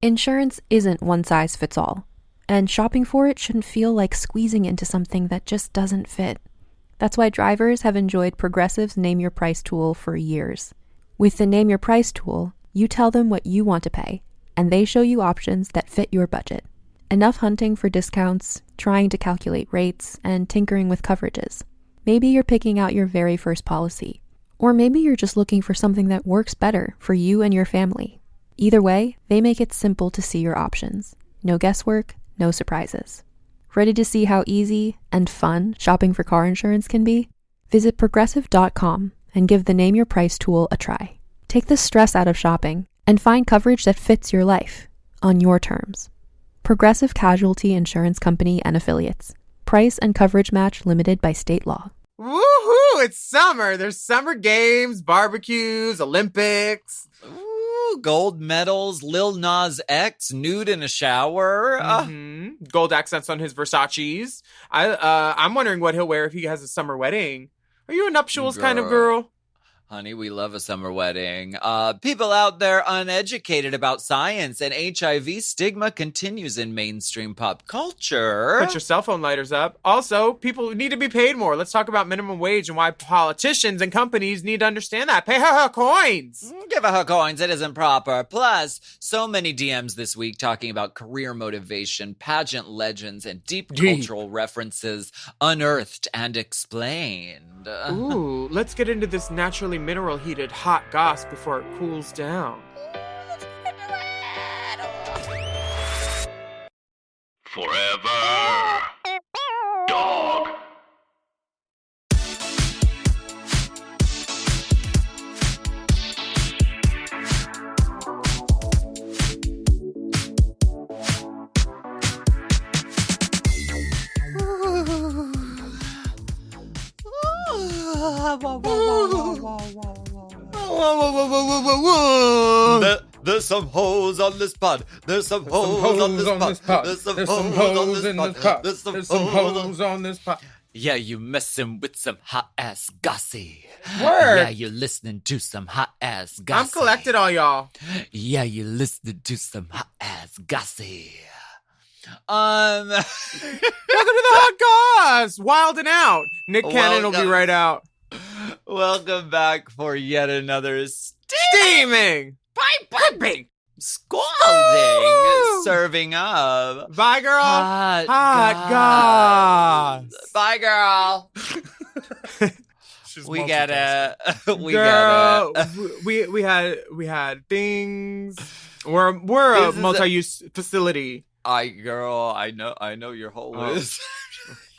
Insurance isn't one size fits all, and shopping for it shouldn't feel like squeezing into something that just doesn't fit. That's why drivers have enjoyed Progressive's Name Your Price tool for years. With the Name Your Price tool, you tell them what you want to pay, and they show you options that fit your budget. Enough hunting for discounts, trying to calculate rates, and tinkering with coverages. Maybe you're picking out your very first policy, or maybe you're just looking for something that works better for you and your family. Either way, they make it simple to see your options. No guesswork, no surprises. Ready to see how easy and fun shopping for car insurance can be? Visit Progressive.com and give the Name Your Price tool a try. Take the stress out of shopping and find coverage that fits your life, on your terms. Progressive Casualty Insurance Company and Affiliates. Price and coverage match limited by state law. Woohoo! It's summer. There's summer games, barbecues, Olympics. Ooh, gold medals, Lil Nas X, nude in a shower. Gold accents on his Versace's. I'm wondering what he'll wear if he has a summer wedding. Are you a nuptials kind of girl? Honey, we love a summer wedding. People out there uneducated about science and HIV stigma continues in mainstream pop culture. Put your cell phone lighters up. Also, people need to be paid more. Let's talk about minimum wage and why politicians and companies need to understand that. Pay her coins. Give her coins. It isn't proper. Plus, so many DMs this week talking about career motivation, pageant legends, and deep cultural references unearthed and explained. Ooh, let's get into this naturally mineral heated hot goss before it cools down. Forever Dog. There's some hoes on this pod. There's some hoes on this pod. There's some hoes in this pod. There's some hoes on this pod. Yeah, you messing with some hot ass gossy. Word. Yeah, you're listening to some hot ass gossy. I'm collected, all y'all. Yeah, you're listening to some hot ass gossy. Welcome to the Hot Goss. Wilding out. Nick Cannon will be right out. Welcome back for yet another steaming, piping, scalding, serving up. Bye, girl. Hot Goss. Bye, girl. We get it. We get it. We had things. We're a multi-use facility. I know your whole list.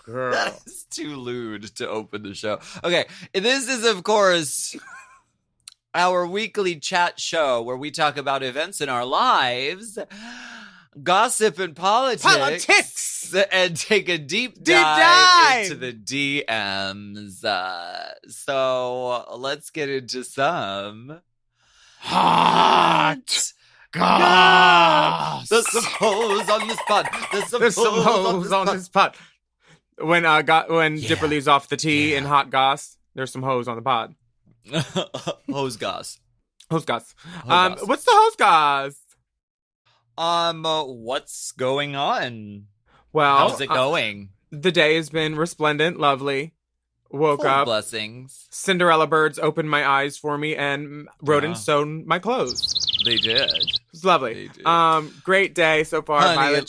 Girl. That is too lewd to open the show. Okay, this is, of course, our weekly chat show where we talk about events in our lives, gossip and politics, and take a deep dive into the DMs. So let's get into some hot goss. There's some hoes on this pod. There's some hoes on this pod. When Dipper leaves off the T in Hot Goss, there's some hoes on the pod. Hose goss. Hose goss. What's the hose goss? What's going on? Well, how's it going? The day has been resplendent, lovely. Woke full up. Blessings. Cinderella birds opened my eyes for me and rodents sewn my clothes. They did. It's lovely. Great day so far. Honey,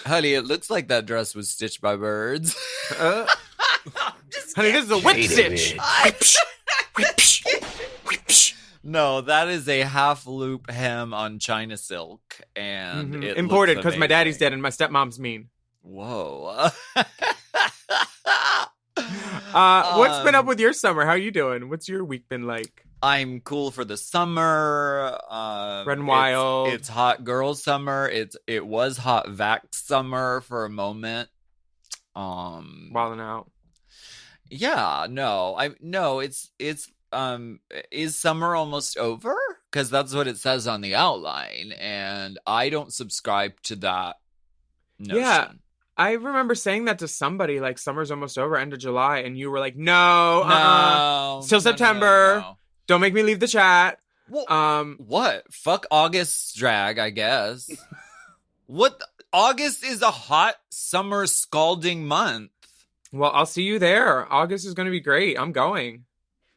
Honey, it looks like that dress was stitched by birds. Honey, this is a whip stitch. No, that is a half loop hem on China silk, and it imported because my daddy's dead and my stepmom's mean. Whoa. What's been up with your summer? How are you doing? What's your week been like? I'm cool for the summer. Red and Wild. It's hot girl summer. It was hot vax summer for a moment. Wilding out. Yeah, is summer almost over? Because that's what it says on the outline, and I don't subscribe to that notion. Yeah. I remember saying that to somebody, like, summer's almost over, end of July, and you were like, no, till September. No. Don't make me leave the chat. Well, what? Fuck August's drag, I guess. August is a hot summer scalding month. Well, I'll see you there. August is going to be great. I'm going.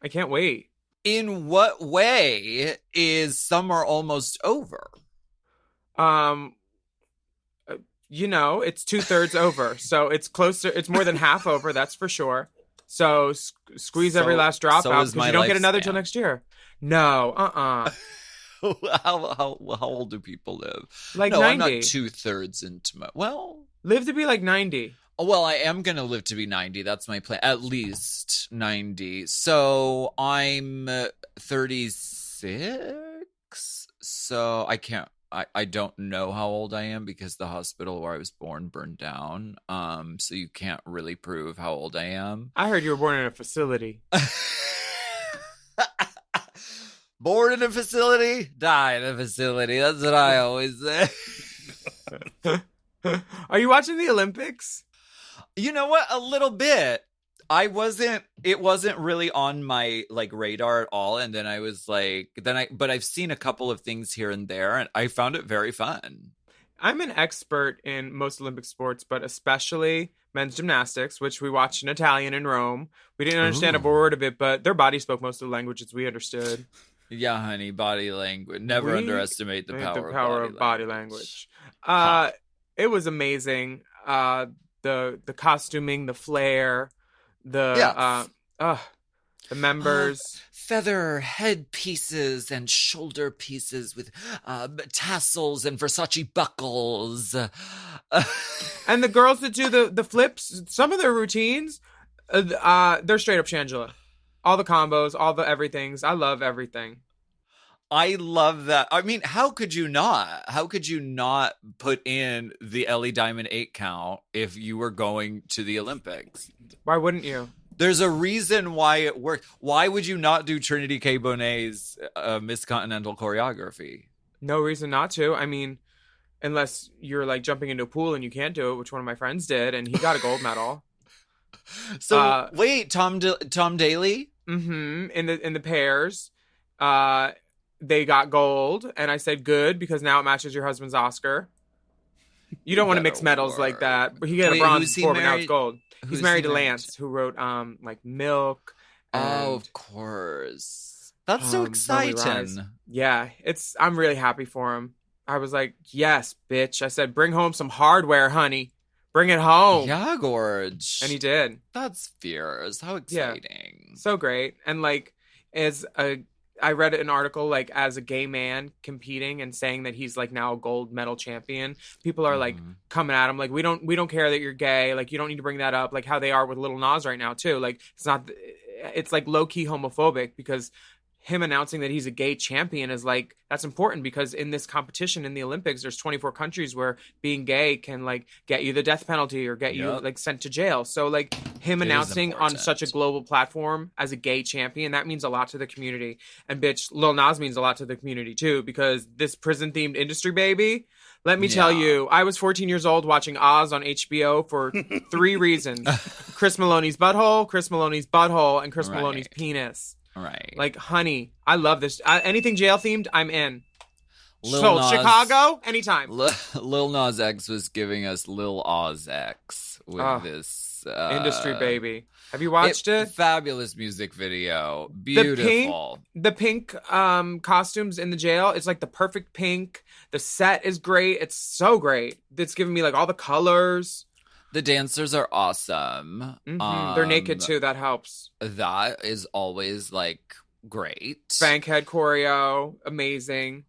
I can't wait. In what way is summer almost over? It's 2/3 over. So it's closer. It's more than half over. That's for sure. So squeeze every last drop out because you don't get another till next year. No, How old do people live? Like no, 90. I'm not 2/3 into my... Well... Live to be like 90. Well, I am going to live to be 90. That's my plan. At least 90. So I'm 36. So I can't... I don't know how old I am because the hospital where I was born burned down. So you can't really prove how old I am. I heard you were born in a facility. Born in a facility, die in a facility. That's what I always say. Are you watching the Olympics? You know what? A little bit. It wasn't really on my radar at all. And then I was but I've seen a couple of things here and there and I found it very fun. I'm an expert in most Olympic sports, but especially men's gymnastics, which we watched in Italian in Rome. We didn't understand a word of it, but their body spoke most of the languages we understood. Yeah, honey, body language. Never underestimate the power of body language. It was amazing. The costuming, the flair, the members. Feather headpieces and shoulder pieces with tassels and Versace buckles. And the girls that do the flips, some of their routines, they're straight up Shangela. All the combos, all the everythings. I love everything. I love that. I mean, how could you not? How could you not put in the Ellie Diamond 8 count if you were going to the Olympics? Why wouldn't you? There's a reason why it worked. Why would you not do Trinity K. Bonet's Miss Continental choreography? No reason not to. I mean, unless you're jumping into a pool and you can't do it, which one of my friends did, and he got a gold medal. So wait, Tom Daley? Mm-hmm. In the pairs, they got gold, and I said good because now it matches your husband's Oscar. You don't want to mix medals like that. He got a bronze before, but now it's gold. He's married to Lance, who wrote Milk. Oh, of course. That's so exciting. Yeah, I'm really happy for him. I was like, yes, bitch. I said, bring home some hardware, honey. Bring it home. Yeah, Gorge. And he did. That's fierce. How exciting. Yeah, so great. And I read an article as a gay man competing and saying that he's now a gold medal champion. People are coming at him we don't care that you're gay. You don't need to bring that up. How they are with Lil Nas right now too. It's low key homophobic because him announcing that he's a gay champion is that's important because in this competition in the Olympics, there's 24 countries where being gay can get you the death penalty or get you sent to jail. So him announcing on such a global platform as a gay champion, that means a lot to the community. And bitch, Lil Nas means a lot to the community too, because this prison themed industry, baby, let me tell you, I was 14 years old watching Oz on HBO for 3 reasons. Chris Maloney's butthole, and Chris Maloney's penis. Right. Honey, I love this. Anything jail themed, I'm in. Nas, Chicago, anytime. Lil Nas X was giving us Lil Oz X with this industry baby. Have you watched it? Fabulous music video. Beautiful. The pink costumes in the jail. It's the perfect pink. The set is great. It's so great. It's giving me all the colors. The dancers are awesome. Mm-hmm. They're naked too. That helps. That is always great. Bankhead choreo, amazing.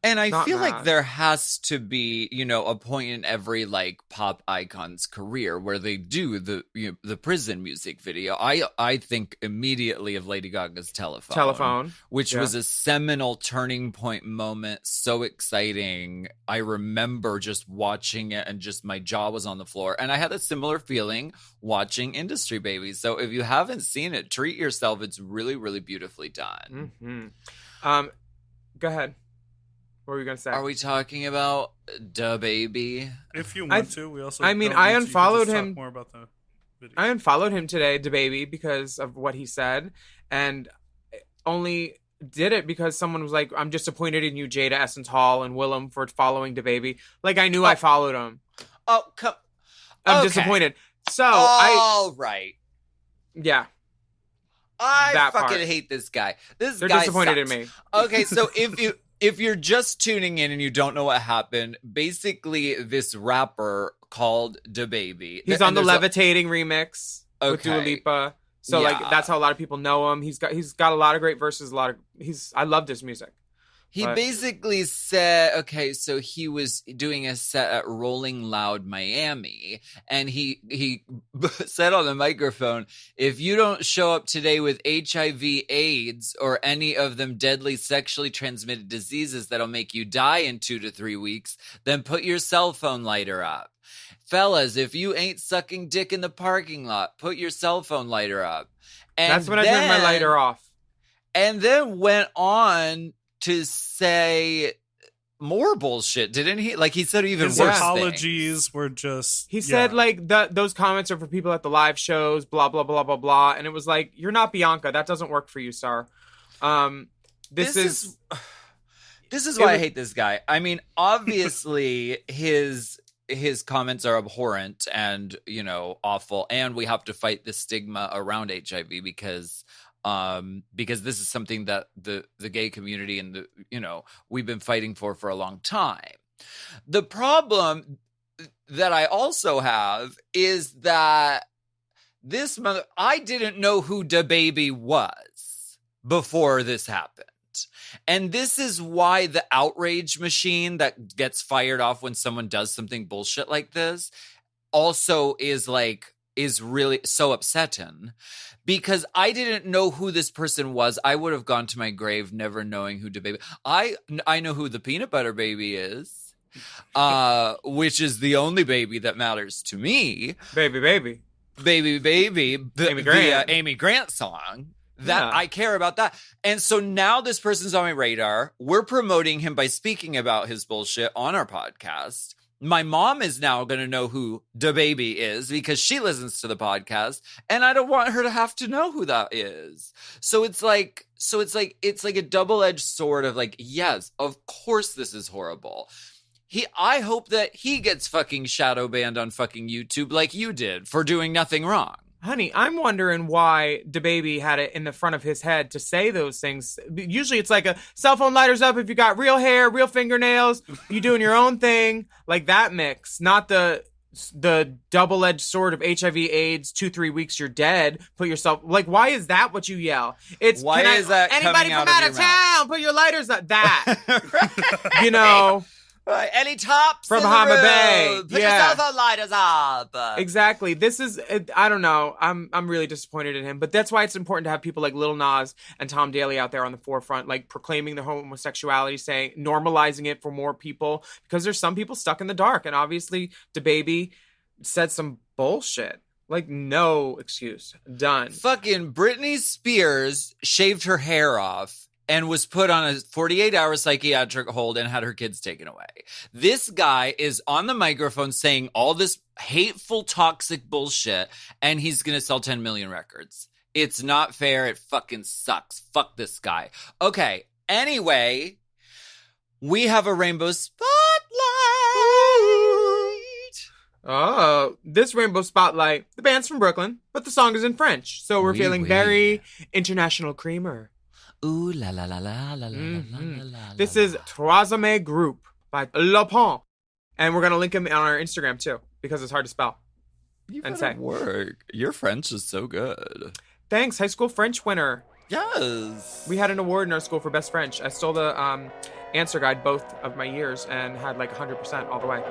And I feel like there has to be, a point in every pop icon's career where they do the prison music video. I think immediately of Lady Gaga's Telephone, which was a seminal turning point moment. So exciting. I remember just watching it and just my jaw was on the floor. And I had a similar feeling watching Industry Babies. So if you haven't seen it, treat yourself. It's really, really beautifully done. Mm-hmm. Go ahead. What were you going to say? Are we talking about Da Baby? If you want to, we also. I unfollowed him. Talk more about the video. I unfollowed him today, Da Baby, because of what he said, and only did it because someone was like, I'm disappointed in you, Jada Essence Hall and Willam, for following DaBaby. Like, I knew I followed him. Oh, I'm okay. disappointed. So All right. Yeah. I That fucking part. hate this guy. This They're guy disappointed sucks. in me. Okay, so if you're just tuning in and you don't know what happened, basically this rapper called DaBaby. He's on the Levitating remix with Dua Okay. Lipa. So Yeah. like that's how a lot of people know him. He's got a lot of great verses, I loved his music. He But- basically said, okay, so he was doing a set at Rolling Loud Miami, and he said on the microphone, if you don't show up today with HIV, AIDS, or any of them deadly sexually transmitted diseases that'll make you die in 2 to 3 weeks, then put your cell phone lighter up. Fellas, if you ain't sucking dick in the parking lot, put your cell phone lighter up. And That's when I turned my lighter off. And then went on to say more bullshit, didn't he? Like, he said even His worse apologies were just. He said like those comments are for people at the live shows, blah blah blah blah blah, and it was like, you're not Bianca. That doesn't work for you, sir. This is why I hate this guy. I mean, obviously his comments are abhorrent and, you know, awful, and we have to fight the stigma around HIV because this is something that the gay community and the, you know, we've been fighting for a long time. The problem that I also have is that I didn't know who DaBaby was before this happened. And this is why the outrage machine that gets fired off when someone does something bullshit like this also is really so upsetting, because I didn't know who this person was. I would have gone to my grave never knowing who DaBaby. I know who the Peanut Butter Baby is, which is the only baby that matters to me. baby. Amy Grant. the Amy Grant song. That Yeah. I care about that. And so now this person's on my radar. We're promoting him by speaking about his bullshit on our podcast. My mom is now going to know who DaBaby is because she listens to the podcast, and I don't want her to have to know who that is. So it's like a double-edged sword of like, yes, of course this is horrible. I hope that he gets fucking shadow banned on fucking YouTube like you did for doing nothing wrong. Honey, I'm wondering why DaBaby had it in the front of his head to say those things. Usually it's like a cell phone lighters up if you got real hair, real fingernails, you doing your own thing, like that mix, not the double-edged sword of HIV, AIDS, 2-3 weeks you're dead. Put yourself, like, why is that what you yell? It's Why is that anybody coming from out out of of your mouth? town? Put your lighters up. That, you know. Right. Any tops From in the Bahama room? Bay. Put Yeah. your cell phone lighters up. Exactly. This is, I don't know. I'm really disappointed in him, but that's why it's important to have people like Lil Nas and Tom Daley out there on the forefront, like proclaiming their homosexuality, saying, normalizing it for more people, because there's some people stuck in the dark. And obviously DaBaby said some bullshit. Like, no excuse. Done. Fucking Britney Spears shaved her hair off and was put on a 48-hour psychiatric hold and had her kids taken away. This guy is on the microphone saying all this hateful, toxic bullshit, and he's going to sell 10 million records. It's not fair. It fucking sucks. Fuck this guy. Okay, anyway, we have a Rainbow Spotlight. Oh, this Rainbow Spotlight, the band's from Brooklyn, but the song is in French. So we're Oui, feeling oui. very international creamer. Ooh la la la la la la Mhm. la la. This is Troisième Group by Le Pont. And we're going to link him on our Instagram too, because it's hard to spell. You and better say. work. Your French is so good. Thanks, high school French winner. Yes. We had an award in our school for best French. I stole the answer guide both of my years and had like 100% all the way.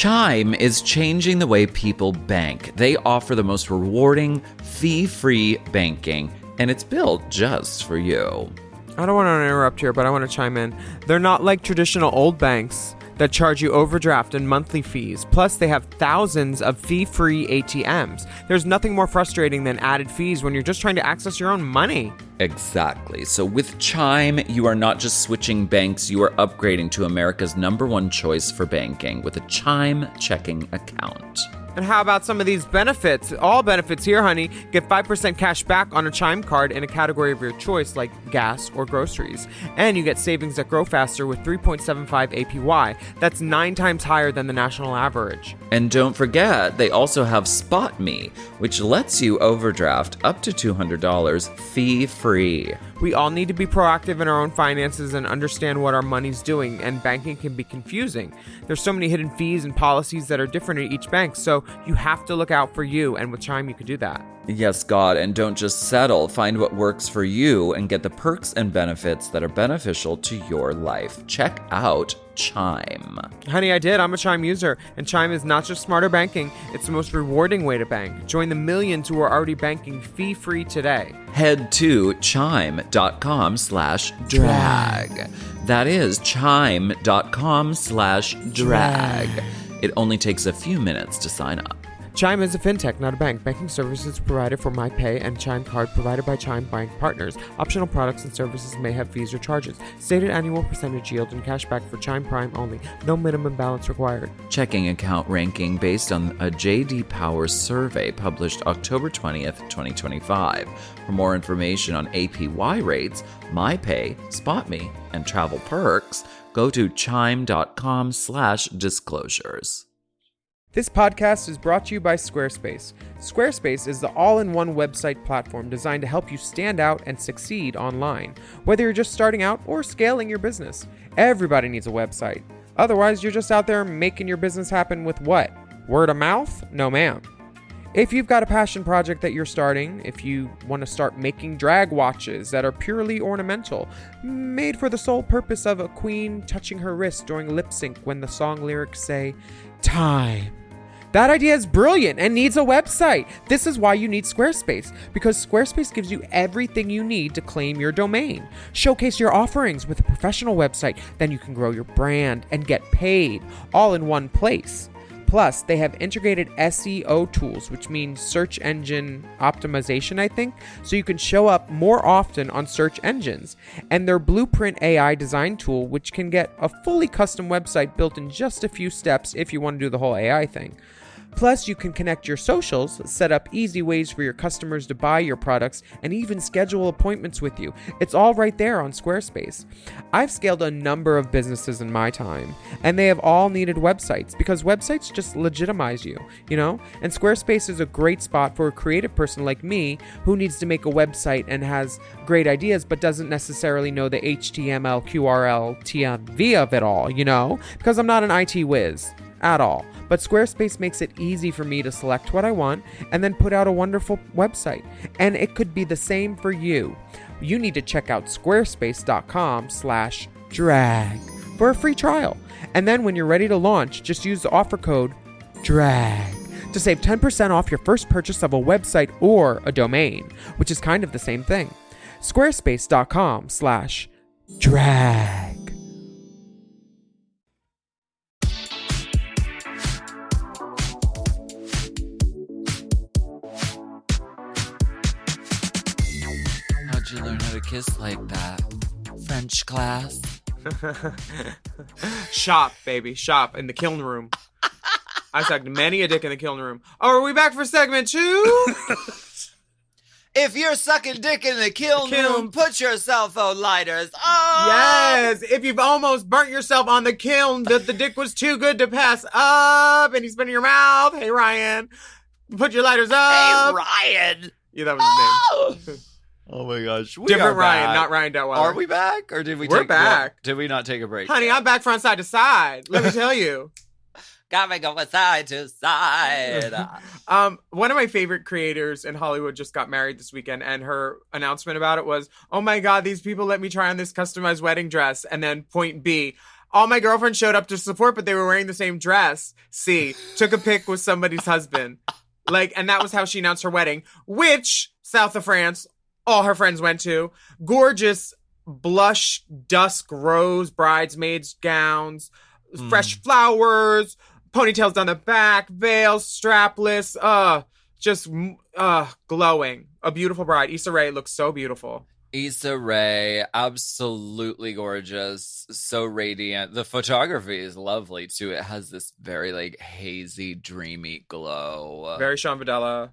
Chime is changing the way people bank. They offer the most rewarding, fee-free banking, and it's built just for you. I don't want to interrupt here, but I want to chime in. They're not like traditional old banks that charge you overdraft and monthly fees. Plus, they have thousands of fee-free ATMs. There's nothing more frustrating than added fees when you're just trying to access your own money. Exactly. So with Chime, you are not just switching banks, you are upgrading to America's #1 choice for banking with a Chime checking account. And how about some of these benefits? All benefits here, honey. Get 5% cash back on a Chime card in a category of your choice, like gas or groceries. And you get savings that grow faster with 3.75 APY. That's 9 times higher than the national average. And don't forget, they also have Spot Me, which lets you overdraft up to $200 fee-free. We all need to be proactive in our own finances and understand what our money's doing, and banking can be confusing. There's so many hidden fees and policies that are different at each bank, so you have to look out for you, and with Chime you could do that. Yes, God, and don't just settle. Find what works for you and get the perks and benefits that are beneficial to your life. Check out Chime. Honey, I did. I'm a Chime user, and Chime is not just smarter banking, it's the most rewarding way to bank. Join the millions who are already banking fee-free today. Head to chime.com/drag. That is chime.com/drag. It only takes a few minutes to sign up. Chime is a fintech, not a bank. Banking services provided for MyPay and Chime Card provided by Chime Bank Partners. Optional products and services may have fees or charges. Stated annual percentage yield and cashback for Chime Prime only. No minimum balance required. Checking account ranking based on a J.D. Power survey published October 20th, 2025. For more information on APY rates, MyPay, SpotMe, and travel perks, go to chime.com/disclosures. This podcast is brought to you by Squarespace. Squarespace is the all-in-one website platform designed to help you stand out and succeed online. Whether you're just starting out or scaling your business, everybody needs a website. Otherwise, you're just out there making your business happen with what? Word of mouth? No, ma'am. If you've got a passion project that you're starting, if you want to start making drag watches that are purely ornamental, made for the sole purpose of a queen touching her wrist during lip sync when the song lyrics say, time. That idea is brilliant and needs a website. This is why you need Squarespace, because Squarespace gives you everything you need to claim your domain. Showcase your offerings with a professional website, then you can grow your brand and get paid all in one place. Plus, they have integrated SEO tools, which means search engine optimization, I think, so you can show up more often on search engines. And their Blueprint AI design tool, which can get a fully custom website built in just a few steps if you want to do the whole AI thing. Plus, you can connect your socials, set up easy ways for your customers to buy your products, and even schedule appointments with you. It's all right there on Squarespace. I've scaled a number of businesses in my time, and they have all needed websites because websites just legitimize you, you know? And Squarespace is a great spot for a creative person like me who needs to make a website and has great ideas but doesn't necessarily know the HTML, QRL, TMV of it all, you know? Because I'm not an IT whiz at all. But Squarespace makes it easy for me to select what I want and then put out a wonderful website. And it could be the same for you. You need to check out squarespace.com/drag for a free trial. And then when you're ready to launch, just use the offer code DRAG to save 10% off your first purchase of a website or a domain, which is kind of the same thing. Squarespace.com/drag. How'd you learn how to kiss like that? French class? Shop, baby. Shop in the kiln room. I sucked many a dick in the kiln room. Oh, are we back for segment 2? If you're sucking dick in the kiln room, put your cell phone lighters on. Yes. If you've almost burnt yourself on the kiln, that the dick was too good to pass up, and he's spinning your mouth. Hey, Ryan. Put your lighters up. Hey, Ryan. Yeah, that was his name. Oh my gosh. Different Ryan, not Ryan Detweiler. Are we back? Or did we We're back. Did we not take a break? Honey, I'm back from side to side. Let me tell you. Got me going side to side. One of my favorite creators in Hollywood just got married this weekend, and her announcement about it was, oh my God, these people let me try on this customized wedding dress. And then point B, All my girlfriends showed up to support, but they were wearing the same dress. C, took a pic with somebody's husband. Like, and that was how she announced her wedding, which, south of France, all her friends went to. Gorgeous blush dusk rose bridesmaids gowns, fresh flowers, ponytails down the back, veils, strapless, just glowing. A beautiful bride. Issa Rae looks so beautiful. Issa Rae, absolutely gorgeous, so radiant. The photography is lovely too. It has this very like hazy, dreamy glow. Very Sean Videla.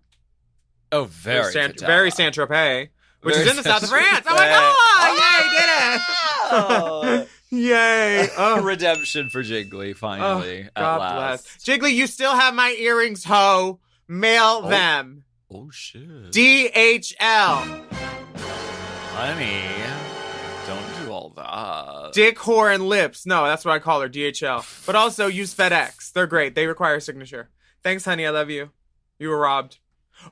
Oh, very very Saint-Tropez, which Very is in the south of France. Oh my God! Yay, did it! Yay! Oh. Redemption for Jiggly, finally. God at last. bless. Jiggly, you still have my earrings, ho. Mail them. Oh, shit. DHL. Honey, don't do all that. Dick, whore, and lips. No, that's what I call her, DHL. But also use FedEx. They're great. They require a signature. Thanks, honey. I love you. You were robbed.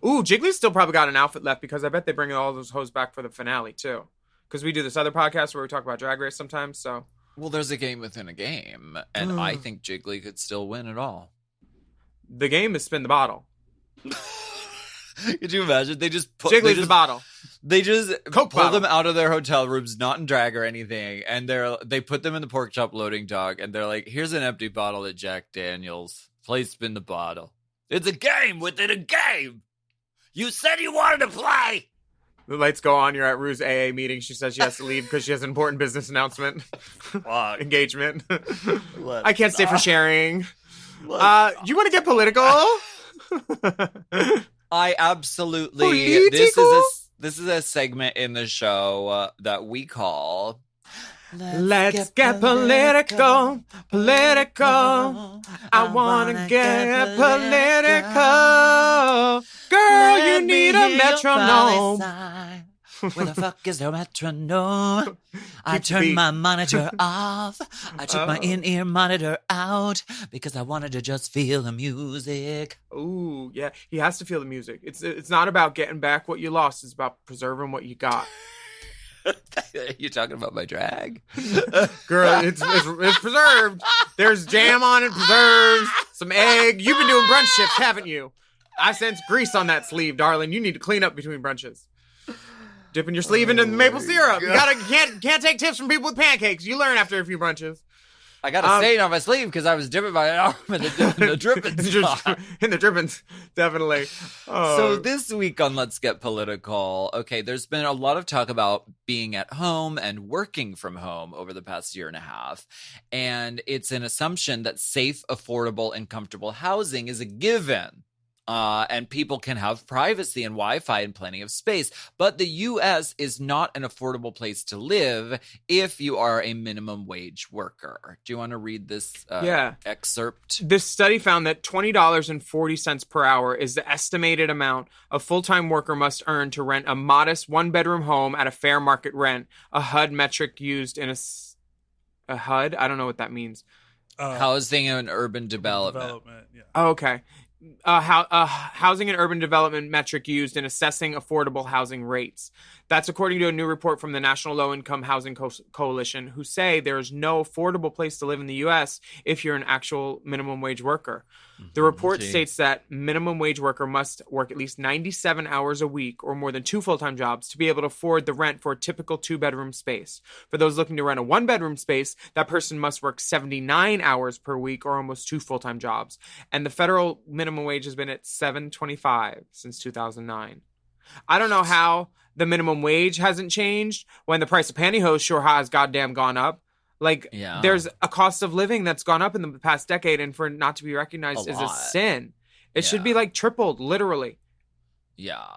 Ooh, Jiggly's still probably got an outfit left because I bet they bring all those hoes back for the finale, too. Because we do this other podcast where we talk about Drag Race sometimes, so. Well, there's a game within a game, and I think Jiggly could still win it all. The game is spin the bottle. Could you imagine? They just put Jiggly's the bottle. They just Coke pull bottle. them out of their hotel rooms, not in drag or anything, and they put them in the pork chop loading dock, and they're like, "Here's an empty bottle of Jack Daniels. Please spin the bottle. It's a game within a game. You said you wanted to play." The lights go on. You're at Rue's AA meeting. She says she has to leave because she has an important business announcement. Engagement. I can't stay for sharing. You want to get political? I absolutely. Political? This is a segment in the show that we call. Let's get political. I want to get political. Girl, you need a metronome. Where the fuck is the metronome? I turned my monitor off. I took my in-ear monitor out because I wanted to just feel the music. Ooh, yeah. He has to feel the music. It's not about getting back what you lost. It's about preserving what you got. You talking about my drag? Girl, it's preserved. There's jam on it, preserves, some egg. You've been doing brunch shifts, haven't you? I sense grease on that sleeve, darling. You need to clean up between brunches. Dipping your sleeve into maple syrup. You can't take tips from people with pancakes. You learn after a few brunches. I got a stain on my sleeve because I was dipping my arm in the drippings. In the drippings, definitely. Oh. So this week on Let's Get Political, okay, there's been a lot of talk about being at home and working from home over the past year and a half. And it's an assumption that safe, affordable, and comfortable housing is a given. And people can have privacy and Wi-Fi and plenty of space. But the U.S. is not an affordable place to live if you are a minimum wage worker. Do you want to read this excerpt? This study found that $20.40 per hour is the estimated amount a full-time worker must earn to rent a modest one-bedroom home at a fair market rent, a HUD metric used in a HUD? I don't know what that means. Housing and Urban Development. Yeah. Oh, okay. Housing and urban development metric used in assessing affordable housing rates. That's according to a new report from the National Low-Income Housing Coalition, who say there is no affordable place to live in the U.S. if you're an actual minimum wage worker. The report states that minimum wage worker must work at least 97 hours a week or more than 2 full-time jobs to be able to afford the rent for a typical 2-bedroom space. For those looking to rent a 1-bedroom space, that person must work 79 hours per week or almost 2 full-time jobs. And the federal minimum wage has been at $7.25 since 2009. I don't know how the minimum wage hasn't changed when the price of pantyhose sure has goddamn gone up. There's a cost of living that's gone up in the past decade, and for it not to be recognized is a sin. It should be tripled, literally. Yeah.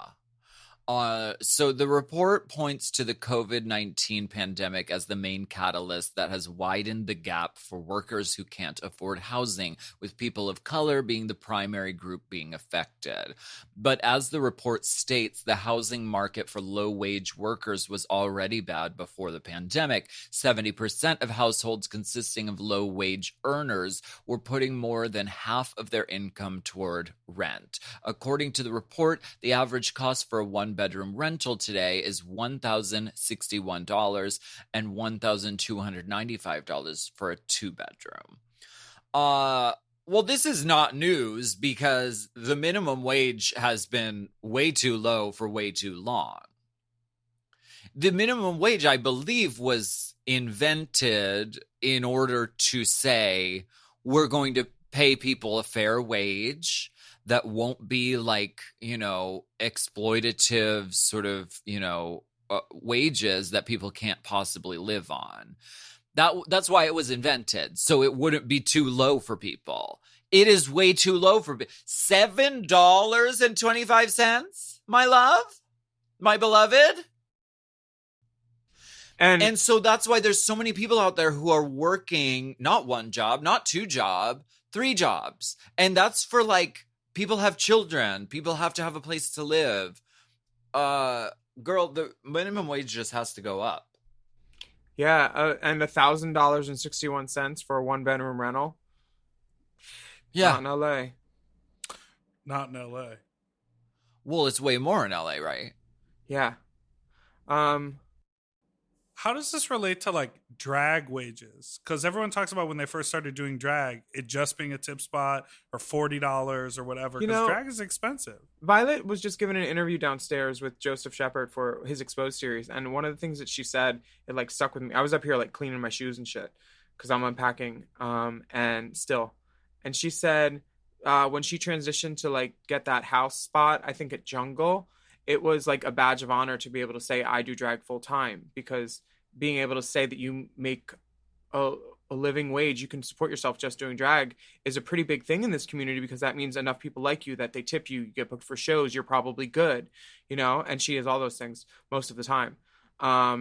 So the report points to the COVID-19 pandemic as the main catalyst that has widened the gap for workers who can't afford housing, with people of color being the primary group being affected. But as the report states, the housing market for low-wage workers was already bad before the pandemic. 70% of households consisting of low-wage earners were putting more than half of their income toward rent. According to the report, the average cost for a one one-bedroom rental today is $1,061 and $1,295 for a two-bedroom. Well, this is not news because the minimum wage has been way too low for way too long. The minimum wage, I believe, was invented in order to say we're going to pay people a fair wage that won't be like, exploitative sort of, wages that people can't possibly live on. That's why it was invented, so it wouldn't be too low for people. It is way too low for $7.25, my love, my beloved. And so that's why there's so many people out there who are working not one job, not two jobs, 3 jobs. And that's for like, people have children, people have to have a place to live. Girl, the minimum wage just has to go up. Yeah, and $1,000.61 for a 1-bedroom rental. Yeah. Not in LA. Not in LA. Well, it's way more in LA, right? Yeah. How does this relate to like drag wages? Because everyone talks about when they first started doing drag, it just being a tip spot or $40 or whatever. Because drag is expensive. Violet was just given an interview downstairs with Joseph Shepard for his Exposed series, and one of the things that she said, it like stuck with me. I was up here like cleaning my shoes and shit because I'm unpacking, and she said when she transitioned to like get that house spot, I think at Jungle, it was like a badge of honor to be able to say I do drag full time, because being able to say that you make a living wage, you can support yourself just doing drag, is a pretty big thing in this community, because that means enough people like you that they tip you, you get booked for shows, you're probably good, and she is all those things most of the time. Not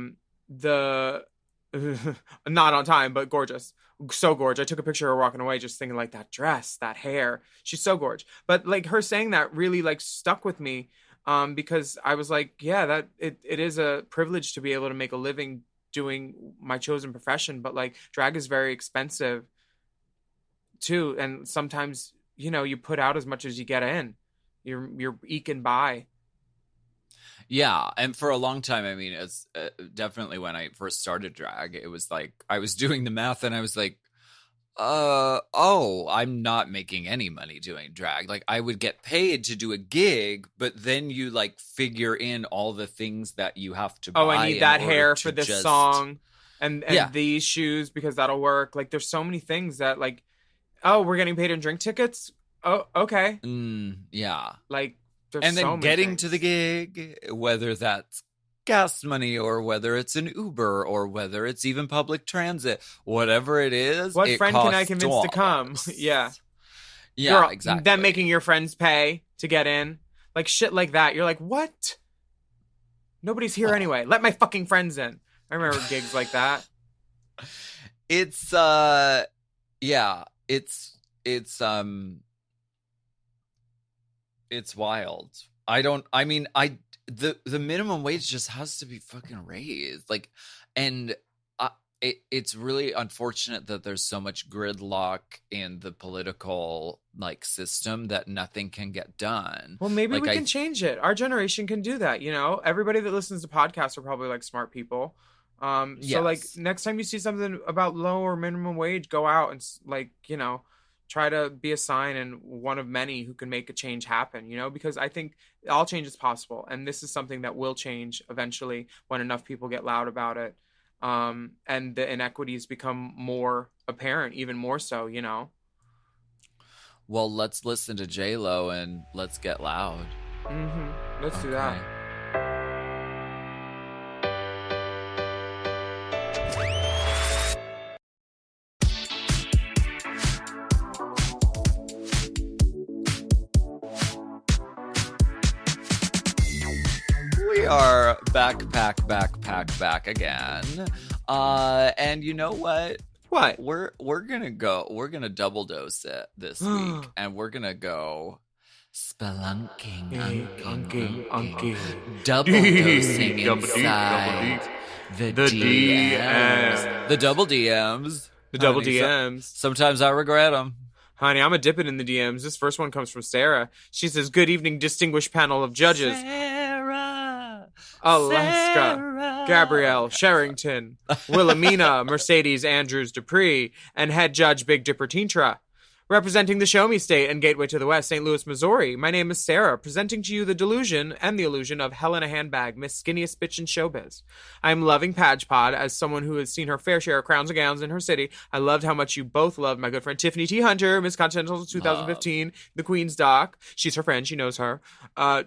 on time, but gorgeous. So gorgeous. I took a picture of her walking away just thinking like, that dress, that hair, she's so gorgeous. But like her saying that really like stuck with me, because I was like, yeah, that it is a privilege to be able to make a living doing my chosen profession, but like drag is very expensive too, and sometimes you put out as much as you get in. You're eking by. Yeah, and for a long time, I mean, it's definitely when I first started drag, it was like I was doing the math and I was like, I'm not making any money doing drag. Like I would get paid to do a gig, but then you like figure in all the things that you have to buy. Oh, I need that hair for this song and these shoes because that'll work. Like there's so many things that like, oh, we're getting paid in drink tickets. Oh, okay. Yeah. Like there's and then so many getting things to the gig, whether that's gas money or whether it's an Uber or whether it's even public transit, whatever it is. What it friend can I costs convince to come? Yeah. Yeah, Girl, exactly. Then making your friends pay to get in. Like shit like that. You're like, what? Nobody's here anyway. Let my fucking friends in. I remember gigs like that. It's wild. The minimum wage just has to be fucking raised. Like, and it's really unfortunate that there's so much gridlock in the political like system that nothing can get done. Well, maybe we can change it. Our generation can do that. Everybody that listens to podcasts are probably like smart people. So like next time you see something about low or minimum wage, go out and like, try to be a sign and one of many who can make a change happen, because I think all change is possible. And this is something that will change eventually when enough people get loud about it. And the inequities become more apparent, even more so, Well, let's listen to J-Lo and let's get loud. Let's do that. We are back again. And you know what? What? We're gonna double dose it this week, and we're gonna go spelunking, unking, double dosing inside the DMs. The double DMs. The double DMs. Sometimes I regret them. Honey, I'm a dipping in the DMs. This first one comes from Sarah. She says, "Good evening, distinguished panel of judges. Sarah. Alaska, Sarah. Gabrielle Sherrington, Willamina Mercedes Andrews Dupree, and head judge Big Dipper Tintra. Representing the Show Me State and Gateway to the West, St. Louis, Missouri, my name is Sarah, presenting to you the delusion and the illusion of Helena Handbag, Miss Skinniest Bitch in Showbiz. I am loving Padge Pod as someone who has seen her fair share of crowns and gowns in her city. I loved how much you both loved my good friend Tiffany T. Hunter, Miss Continental 2015, the Queen's Doc. She's her friend, she knows her.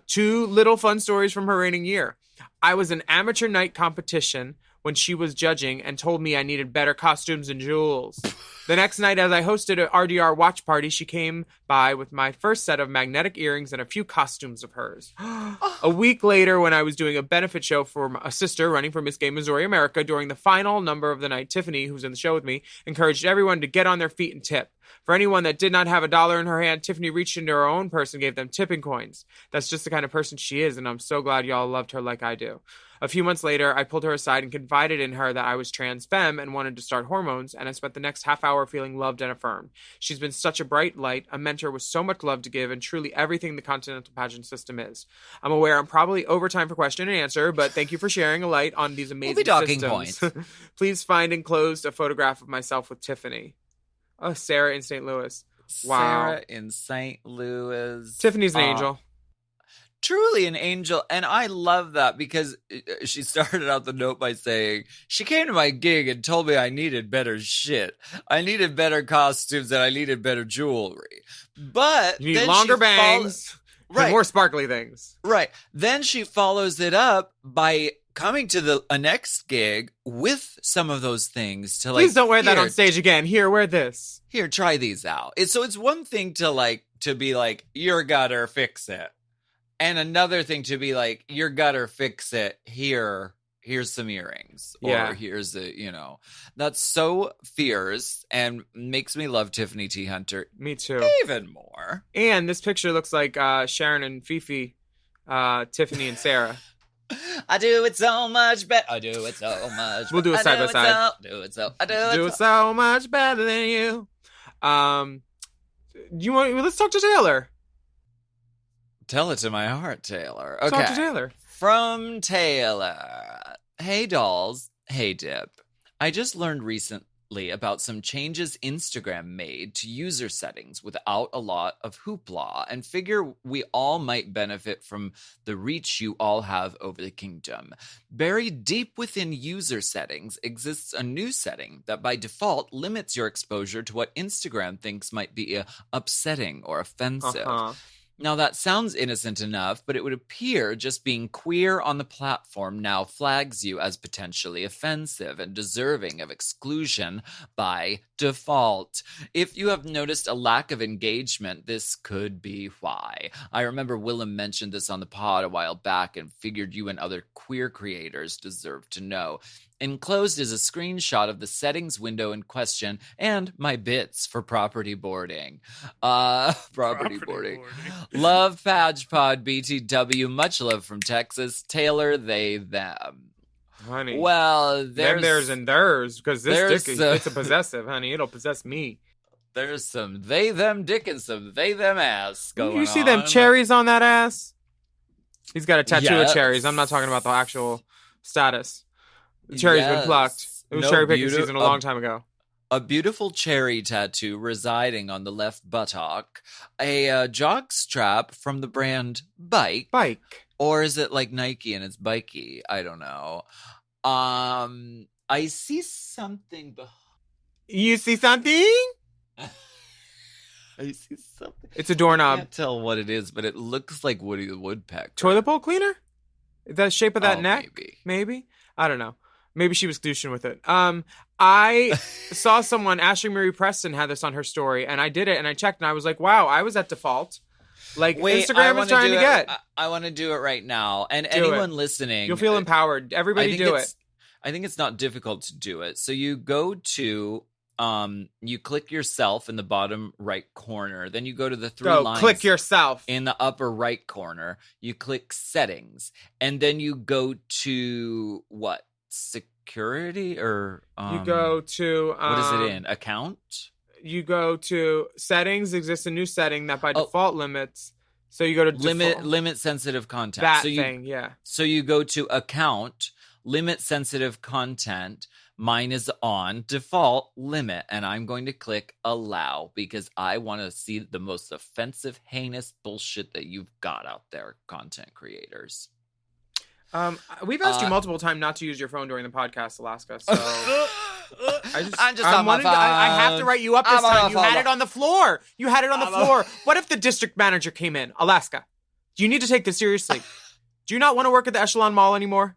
2 little fun stories from her reigning year. I was an amateur night competition when she was judging and told me I needed better costumes and jewels. The next night, as I hosted an RDR watch party, she came by with my first set of magnetic earrings and a few costumes of hers. A week later, when I was doing a benefit show for a sister running for Miss Gay Missouri America, during the final number of the night, Tiffany, who's in the show with me, encouraged everyone to get on their feet and tip. For anyone that did not have $1 in her hand, Tiffany reached into her own purse and gave them tipping coins. That's just the kind of person she is, and I'm so glad y'all loved her like I do. A few months later, I pulled her aside and confided in her that I was trans femme and wanted to start hormones, and I spent the next half hour feeling loved and affirmed. She's been such a bright light, a mentor with so much love to give, and truly everything the Continental Pageant system is. I'm aware I'm probably over time for question and answer, but thank you for sharing a light on these amazing talking systems. points. Please find enclosed a photograph of myself with Tiffany. Oh, Sarah in St. Louis. Wow. Sarah in St. Louis. Tiffany's an angel. Truly an angel. And I love that because she started out the note by saying, she came to my gig and told me I needed better shit. I needed better costumes and I needed better jewelry. But you need longer bangs. Right. More sparkly things. Right. Then she follows it up by coming to a next gig with some of those things to Please don't wear that on stage again. Here, wear this. Here, try these out. So it's one thing to be like, your gutter, fix it. And another thing to be like, your gutter, fix it. Here's some earrings. Or here's that's so fierce and makes me love Tiffany T. Hunter. Me too. Even more. And this picture looks like Sharon and Fifi, Tiffany and Sarah. I do it so much better. I do it so much. We'll do it side by side. I do it so much better than you. Let's talk to Taylor. Tell it to my heart, Taylor. Okay. Talk to Taylor. From Taylor. Hey, dolls. Hey, Dip. I just learned recently about some changes Instagram made to user settings without a lot of hoopla and figure we all might benefit from the reach you all have over the kingdom. Buried deep within user settings exists a new setting that by default limits your exposure to what Instagram thinks might be upsetting or offensive. Now, that sounds innocent enough, but it would appear just being queer on the platform now flags you as potentially offensive and deserving of exclusion by default. If you have noticed a lack of engagement, this could be why. I remember Willam mentioned this on the pod a while back and figured you and other queer creators deserve to know. Enclosed is a screenshot of the settings window in question and my bits for property boarding. Property boarding. Love Padge Pod BTW. Much love from Texas. Taylor, they, them. Honey. Well, them, theirs, and theirs. Because this dick, it's a possessive, honey. It'll possess me. There's some they, them dick and some they, them ass going on. You see them cherries on that ass? He's got a tattoo of cherries. I'm not talking about the actual status. The cherry's been plucked. It was cherry picking season a long time ago. A beautiful cherry tattoo residing on the left buttock. A jock strap from the brand Bike. Or is it like Nike and it's bikey? I don't know. I see something behind. You see something? I see something. It's a doorknob. I can't tell what it is, but it looks like Woody the Woodpecker. Toilet bowl cleaner? The shape of that neck? Maybe. I don't know. Maybe she was douching with it. I saw someone, Ashley Marie Preston, had this on her story, and I did it, and I checked, and I was like, wow, I was at default. Like, Instagram is trying to get. I want to do it right now. And anyone listening. You'll feel empowered. Everybody do it. I think it's not difficult to do it. So you go to, you click yourself in the bottom right corner. Then you go to the three lines. Click yourself. In the upper right corner. You click settings. And then you go to, what? Security or you go to what is it in account? You go to settings. Exists a new setting that by default limits So you go to limit sensitive content. That so thing, yeah. So you go to account, limit sensitive content. Mine is on default limit, and I'm going to click allow because I want to see the most offensive, heinous bullshit that you've got out there, content creators. We've asked you multiple times not to use your phone during the podcast, Alaska. So I'm just on my phone. I have to write you up this time. You had it on the floor. You had it on the floor. What if the district manager came in, Alaska? You need to take this seriously. Do you not want to work at the Echelon Mall anymore?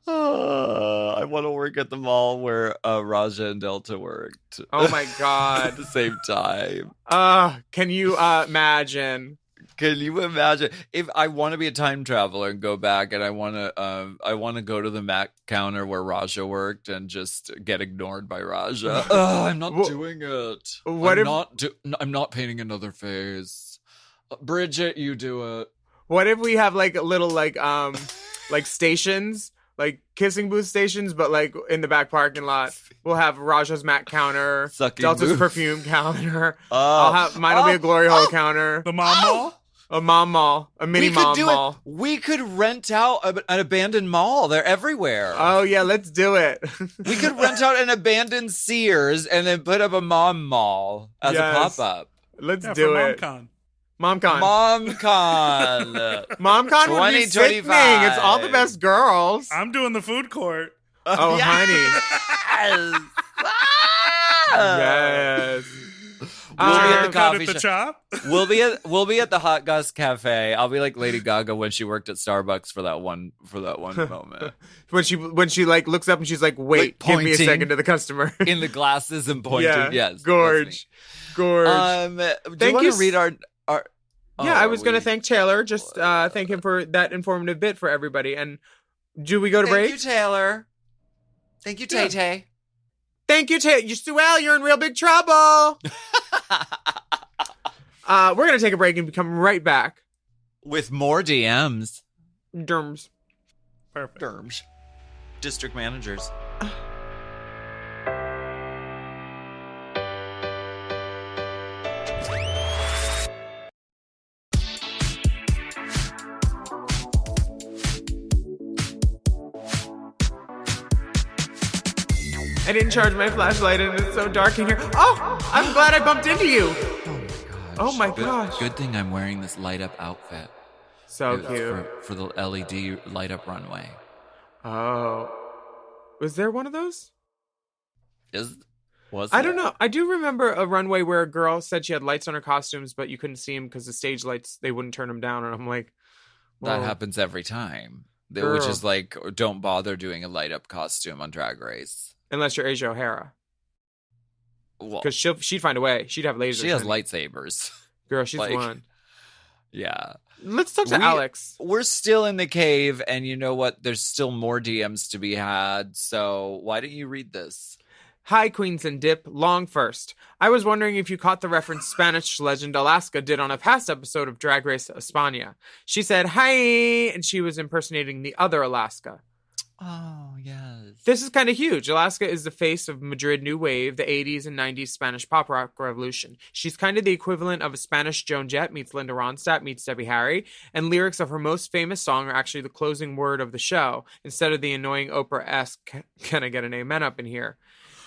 I want to work at the mall where Raja and Delta worked. Oh my god! At the same time. Can you imagine? Can you imagine if I want to be a time traveler and go back and I want to go to the Mac counter where Raja worked and just get ignored by Raja? I'm not doing it. I'm not painting another face. Bridget, you do it. What if we have like a little like stations, like kissing booth stations, but like in the back parking lot? We'll have Raja's Mac counter, Sucking Delta's booth. Perfume counter. Mine will be a Glory Hole counter. The mom mall? A mom mall. A mini mom mall. We could rent out an abandoned mall. They're everywhere. Oh, yeah, let's do it. We could rent out an abandoned Sears and then put up a mom mall as a pop-up. Let's do it. MomCon. MomCon. MomCon would be sickening. It's all the best girls. I'm doing the food court. Oh, honey. Yes. Yes. We'll be at the coffee at the shop. shop. We'll be at the Hot Goss Cafe. I'll be like Lady Gaga when she worked at Starbucks for that one moment. when she like looks up and she's like, "Wait, give me a second," to the customer in the glasses and pointing. Yeah. Yes, gorge. Do you want to read our? Yeah, I was going to thank Taylor. Just thank him for that informative bit for everybody. And do we go to break? Thank you, Taylor. Thank you, Tay Tay. Thank you, Taylor. Well, you're in real big trouble. We're going to take a break and come right back. With more DMs. Derms. Perfect. Derms. District managers. I didn't charge my flashlight and it's so dark in here. Oh, I'm glad I bumped into you. Oh my gosh. Good thing I'm wearing this light up outfit. So cute. For the LED light up runway. Oh. Was there one of those? I don't know. I do remember a runway where a girl said she had lights on her costumes, but you couldn't see them because the stage lights, they wouldn't turn them down. And I'm like, that happens every time. Which is like, don't bother doing a light up costume on Drag Race. Unless you're Asia O'Hara. Well, because she'd find a way. She'd have lasers. She has lightsabers. Girl, she's like, one. Yeah. Let's talk to Alex. We're still in the cave, and you know what? There's still more DMs to be had. So why don't you read this? Hi, Queens and Dip. Long first. I was wondering if you caught the reference Spanish legend Alaska did on a past episode of Drag Race España. She said, hi, and she was impersonating the other Alaska. Oh, yes. This is kind of huge. Alaska is the face of Madrid New Wave, the 80s and 90s Spanish pop rock revolution. She's kind of the equivalent of a Spanish Joan Jett meets Linda Ronstadt meets Debbie Harry, and lyrics of her most famous song are actually the closing word of the show, instead of the annoying Oprah-esque, can I get an amen up in here?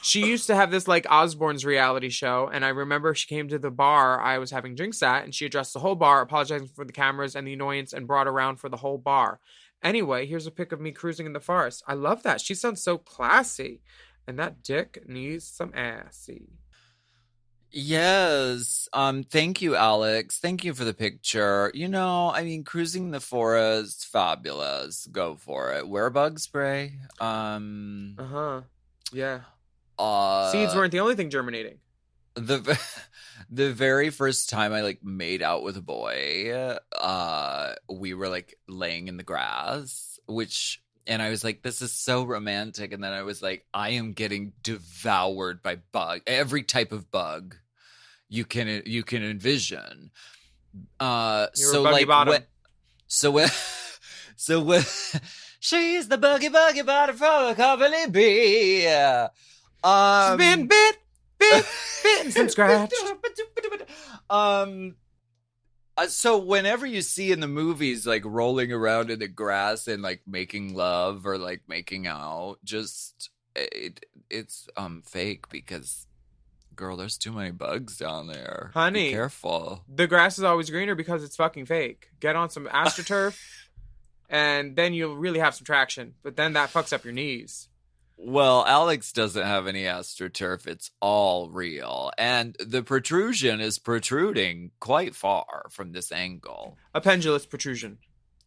She used to have this like Osbourne's reality show, and I remember she came to the bar I was having drinks at, and she addressed the whole bar, apologizing for the cameras and the annoyance, and brought around for the whole bar. Anyway, here's a pic of me cruising in the forest. I love that. She sounds so classy. And that dick needs some assy. Yes. Thank you, Alex. Thank you for the picture. You know, I mean, cruising in the forest, fabulous. Go for it. Wear bug spray. Yeah. Seeds Seeds weren't the only thing germinating. The very first time I like made out with a boy, we were like laying in the grass, and I was like, this is so romantic. And then I was like, I am getting devoured by every type of bug you can envision. So like when she's the buggy bottom from a company bee. She's been bitten some scratch. So whenever you see in the movies, like rolling around in the grass and like making love or like making out, just it's fake because, girl, there's too many bugs down there. Honey, be careful. The grass is always greener because it's fucking fake. Get on some AstroTurf, and then you'll really have some traction. But then that fucks up your knees. Well, Alex doesn't have any AstroTurf. It's all real. And the protrusion is protruding quite far from this angle. A pendulous protrusion.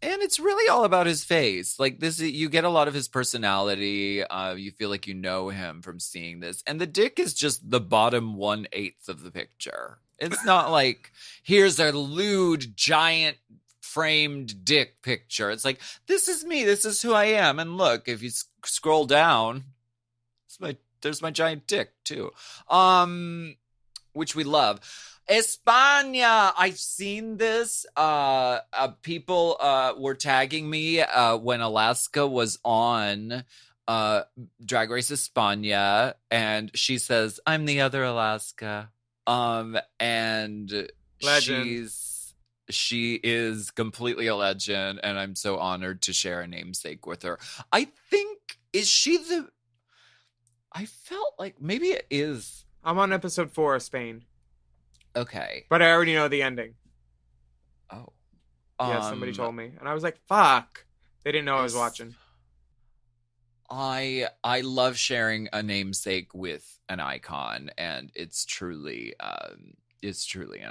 And it's really all about his face. Like this, you get a lot of his personality. You feel like you know him from seeing this. And the dick is just the bottom 1/8 of the picture. It's not like, here's a lewd, giant framed dick picture. It's like, this is me. This is who I am. And look, if you scroll down, there's my giant dick too. Which we love. España, I've seen this. People were tagging me when Alaska was on Drag Race España, and she says, "I'm the other Alaska." And Legend. she is completely a legend, and I'm so honored to share a namesake with her. I think, is she the... I felt like maybe it is. I'm on episode 4 of Spain. Okay. But I already know the ending. Oh. Yeah, somebody told me. And I was like, fuck. They didn't know I was watching. I love sharing a namesake with an icon, and it's truly an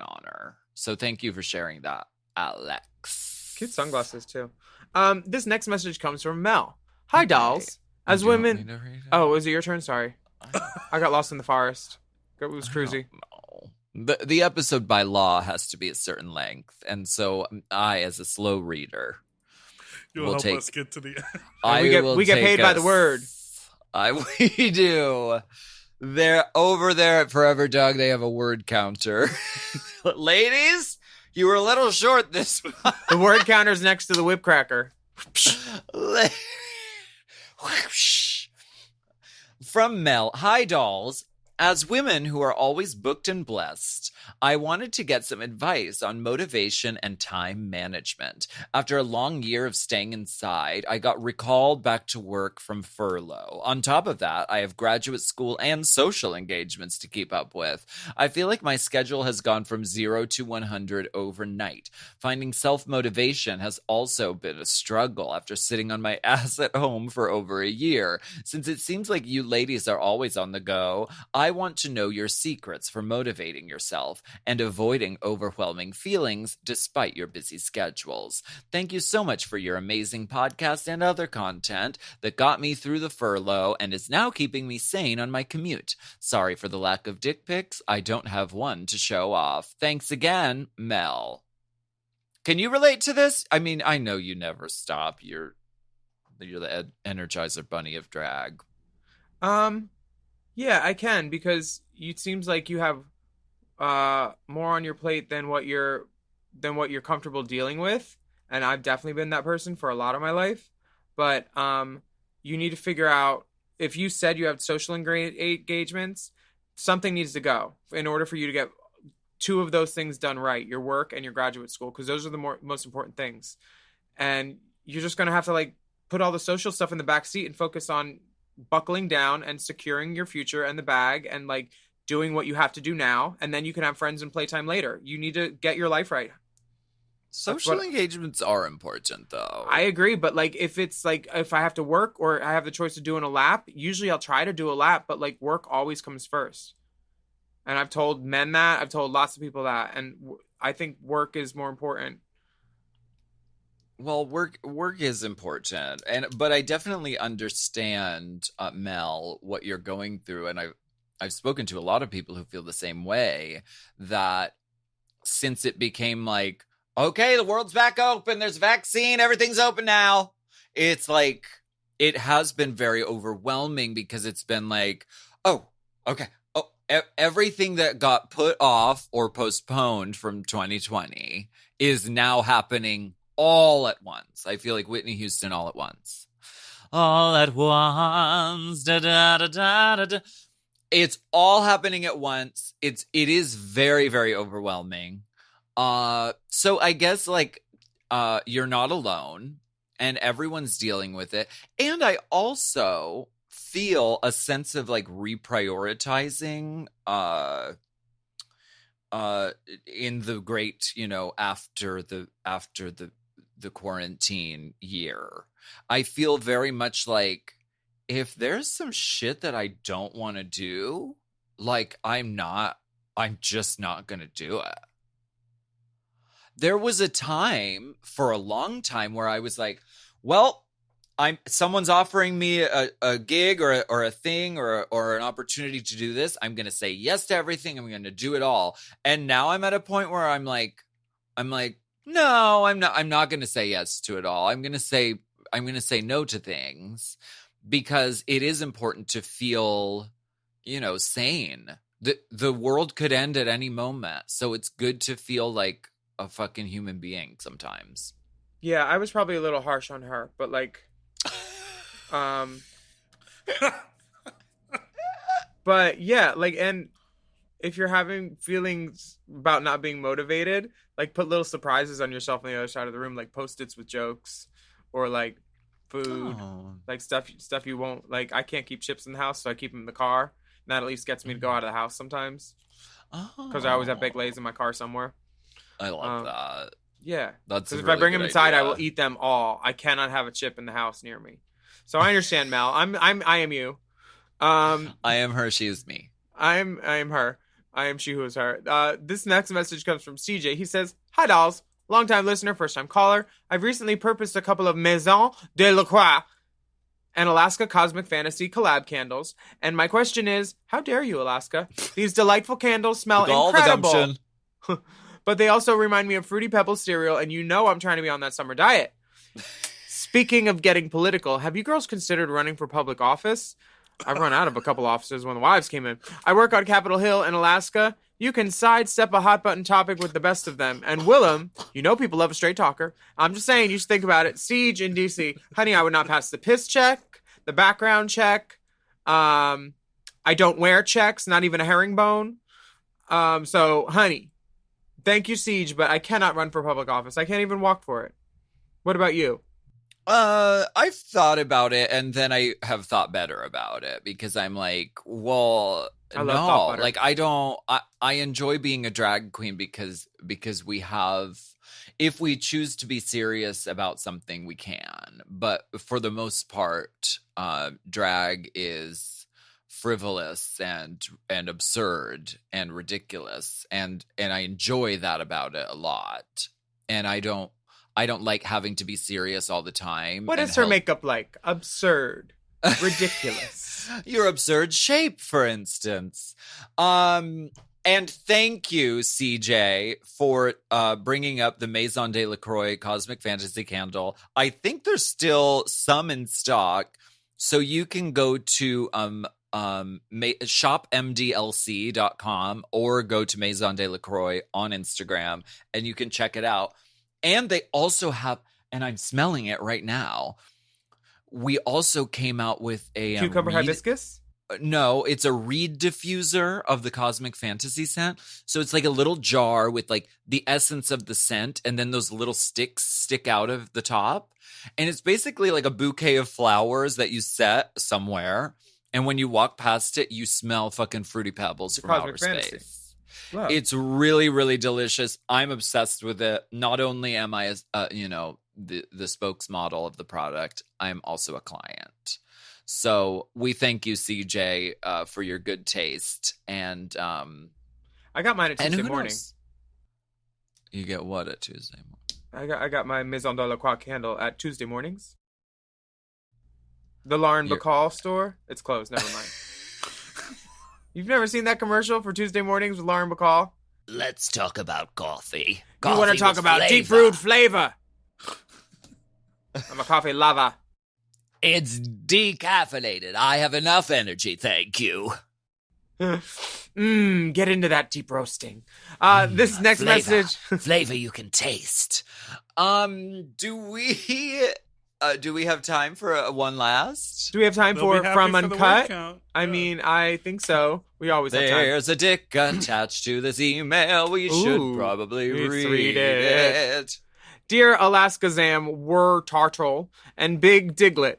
honor. So thank you for sharing that, Alex. Cute sunglasses too. This next message comes from Mel. Hi, dolls. As women... Oh, was it your turn? Sorry. I got lost in the forest. It was cruisy. The episode by law has to be a certain length, and so I, as a slow reader, You'll help us get to the end. We get paid by the word. We do. They're over there at Forever Dog. They have a word counter. Ladies, you were a little short this month. The word counter's next to the whip cracker. From Mel. Hi, dolls. As women who are always booked and blessed, I wanted to get some advice on motivation and time management. After a long year of staying inside, I got recalled back to work from furlough. On top of that, I have graduate school and social engagements to keep up with. I feel like my schedule has gone from 0 to 100 overnight. Finding self-motivation has also been a struggle after sitting on my ass at home for over a year. Since it seems like you ladies are always on the go, I want to know your secrets for motivating yourself and avoiding overwhelming feelings despite your busy schedules. Thank you so much for your amazing podcast and other content that got me through the furlough and is now keeping me sane on my commute. Sorry for the lack of dick pics. I don't have one to show off. Thanks again, Mel. Can you relate to this? I mean, I know you never stop. You're the Energizer Bunny of drag. Yeah, I can, because it seems like you have more on your plate than what you're comfortable dealing with, and I've definitely been that person for a lot of my life. But you need to figure out, if you said you have social engagements, something needs to go in order for you to get 2 of those things done right: your work and your graduate school, because those are the most important things. And you're just gonna have to like put all the social stuff in the back seat and focus on buckling down and securing your future and the bag and like doing what you have to do now, and then you can have friends and playtime later. You need to get your life right. Social engagements are important though. I agree, but like if it's like if I have to work or I have the choice of doing a lap, usually I'll try to do a lap, but like work always comes first. And I've told men that, I've told lots of people that, and I think work is more important. Well, work is important, but I definitely understand, Mel, what you're going through, and I've spoken to a lot of people who feel the same way. That since it became like, okay, the world's back open, there's a vaccine, everything's open now. It's like it has been very overwhelming because it's been like, oh, okay, everything that got put off or postponed from 2020 is now happening all at once. I feel like Whitney Houston, all at once. All at once. Da, da, da, da, da, da. It's all happening at once. It is very, very overwhelming. So I guess like you're not alone and everyone's dealing with it. And I also feel a sense of like reprioritizing in the great, after the quarantine year. I feel very much like if there's some shit that I don't want to do, like I'm just not going to do it. There was a time for a long time where I was like, well, someone's offering me a gig or a thing or an opportunity to do this. I'm going to say yes to everything. I'm going to do it all. And now I'm at a point where I'm like, no, I'm not going to say yes to it all. I'm going to say no to things because it is important to feel, sane. The world could end at any moment. So it's good to feel like a fucking human being sometimes. Yeah, I was probably a little harsh on her, but like, but yeah, like, and if you're having feelings about not being motivated, like put little surprises on yourself on the other side of the room, like Post-its with jokes or like food, like stuff you won't like. I can't keep chips in the house, so I keep them in the car. And that at least gets me to go out of the house sometimes. Because I always have baked lays in my car somewhere. I love that. Yeah, that's because if really I bring them inside, idea. I will eat them all. I cannot have a chip in the house near me. So I understand, Mel. I am you. I am her. She is me. I am her. I am she who is her. This next message comes from CJ. He says, "Hi dolls, long-time listener, first-time caller. I've recently purchased a couple of Maison de la Croix and Alaska Cosmic Fantasy collab candles. And my question is, how dare you, Alaska? These delightful candles smell incredible. But they also remind me of Fruity Pebbles cereal, and I'm trying to be on that summer diet. Speaking of getting political, have you girls considered running for public office? I've run out of a couple offices when the wives came in. I work on Capitol Hill in Alaska. You can sidestep a hot button topic with the best of them. And Willam, people love a straight talker. I'm just saying, you should think about it. Siege in DC. Honey, I would not pass the piss check, the background check. I don't wear checks, not even a herringbone. So, honey, thank you, Siege, but I cannot run for public office. I can't even walk for it. What about you? I've thought about it, and then I have thought better about it because I'm like, well, no, like I enjoy being a drag queen because we have, if we choose to be serious about something, we can. But for the most part, drag is frivolous and absurd and ridiculous, and I enjoy that about it a lot. And I don't like having to be serious all the time. What is her makeup like? Absurd. Ridiculous. Your absurd shape, for instance. And thank you, CJ, for bringing up the Maison de la Croix Cosmic Fantasy Candle. I think there's still some in stock. So you can go to shopmdlc.com or go to Maison de la Croix on Instagram, and you can check it out. And they also have, and I'm smelling it right now, we also came out with a cucumber hibiscus? No, it's a reed diffuser of the Cosmic Fantasy scent. So it's like a little jar with like the essence of the scent, and then those little sticks stick out of the top. And it's basically like a bouquet of flowers that you set somewhere. And when you walk past it, you smell fucking Fruity Pebbles from outer space. Wow. It's really, really delicious. I'm obsessed with it. Not only am I, the spokesmodel of the product, I'm also a client. So we thank you, CJ, for your good taste. And I got mine at Tuesday morning. You get what at Tuesday morning? I got my Maison de la Croix candle at Tuesday mornings. The Lauren Bacall store, it's closed. Never mind. You've never seen that commercial for Tuesday mornings with Lauren Bacall? Let's talk about coffee. You want to talk about deep brewed flavor? I'm a coffee lover. It's decaffeinated. I have enough energy, thank you. Get into that deep roasting. This next flavor. message. Flavor you can taste. Do we Do we have time for one last? Do we have time They'll be for happy From for the word Uncut? count. I Yeah. mean, I think so. We always have time. There's a dick attached to this email. We should Ooh, probably let's read read it. Dear Alaska Zam, Wur Tartle, and Big Diglet.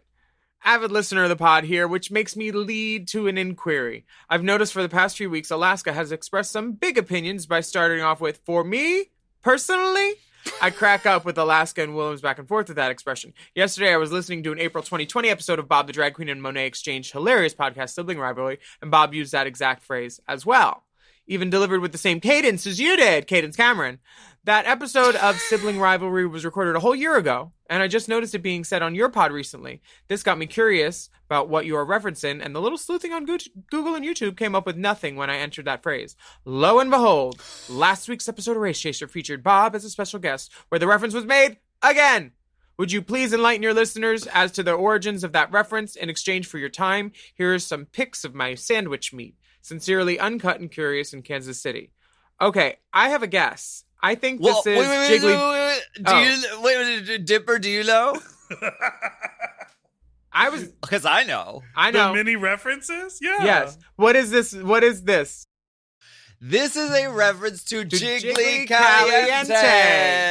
Avid listener of the pod here, which makes me lead to an inquiry. I've noticed for the past few weeks, Alaska has expressed some big opinions by starting off with, for me, personally, I crack up with Alaska and Willam's back and forth with that expression. Yesterday, I was listening to an April 2020 episode of Bob the Drag Queen and Monet Exchange hilarious podcast, Sibling Rivalry, and Bob used that exact phrase as well. Even delivered with the same cadence as you did, Cadence Cameron. That episode of Sibling Rivalry was recorded a whole year ago, and I just noticed it being said on your pod recently. This got me curious about what you are referencing, and the little sleuthing on Google and YouTube came up with nothing when I entered that phrase. Lo and behold, last week's episode of Race Chaser featured Bob as a special guest, where the reference was made again. Would you please enlighten your listeners as to the origins of that reference in exchange for your time? Here are some pics of my sandwich meat. Sincerely, Uncut and Curious in Kansas City. Okay, I have a guess. I think this is Jiggly. Wait, Dipper, do you know? I was. Because I know. I know. The mini references? Yeah. Yes. What is this? What is this? This is a reference to Jiggly Caliente. Caliente.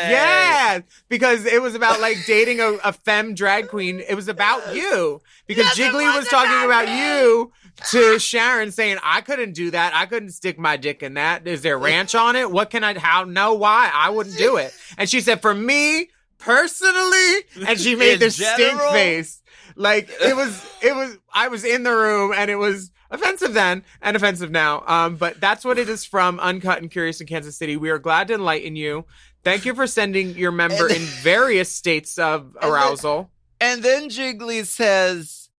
Yes, because it was about like dating a femme drag queen. It was about you because Jiggly was talking about you to Sharon, saying I couldn't do that. I couldn't stick my dick in that. Is there ranch on it? What can I? How? No, why? I wouldn't do it. And she said, for me personally, and she made this stink face. Like it was. I was in the room, and it was offensive then and offensive now. But that's what it is from Uncut and Curious in Kansas City. We are glad to enlighten you. Thank you for sending your member in various states of arousal. And then Jiggly says,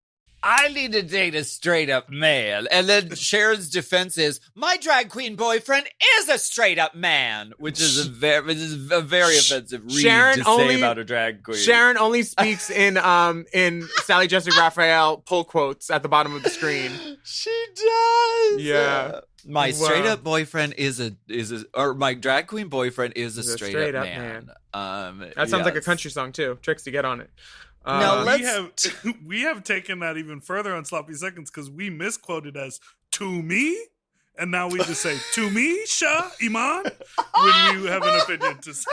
I need to date a straight up man. And then Sharon's defense is, my drag queen boyfriend is a straight up man, which is a very offensive read to say about a drag queen. Sharon only speaks in Sally Jessica Raphael pull quotes at the bottom of the screen. She does. Yeah. My straight up boyfriend or my drag queen boyfriend is a straight up man. That sounds like a country song too. Trixie, get on it. Now we have taken that even further on Sloppy Seconds because we misquoted as to me, and now we just say to me, Shah Iman, when you have an opinion to say.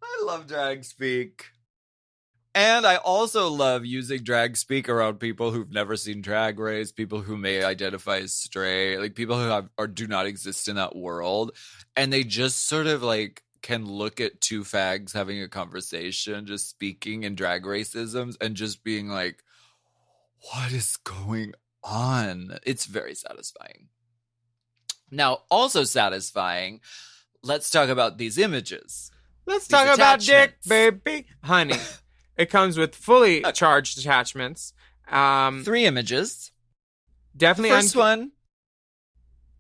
I love drag speak. And I also love using drag speak around people who've never seen Drag Race, people who may identify as straight, like people who have or do not exist in that world, and they just sort of like can look at two fags having a conversation, just speaking in drag racisms and just being like, what is going on? It's very satisfying. Now, also satisfying, let's talk about these images. Let's talk about dick, baby. Honey, it comes with fully charged attachments. 3 images. Definitely. First one,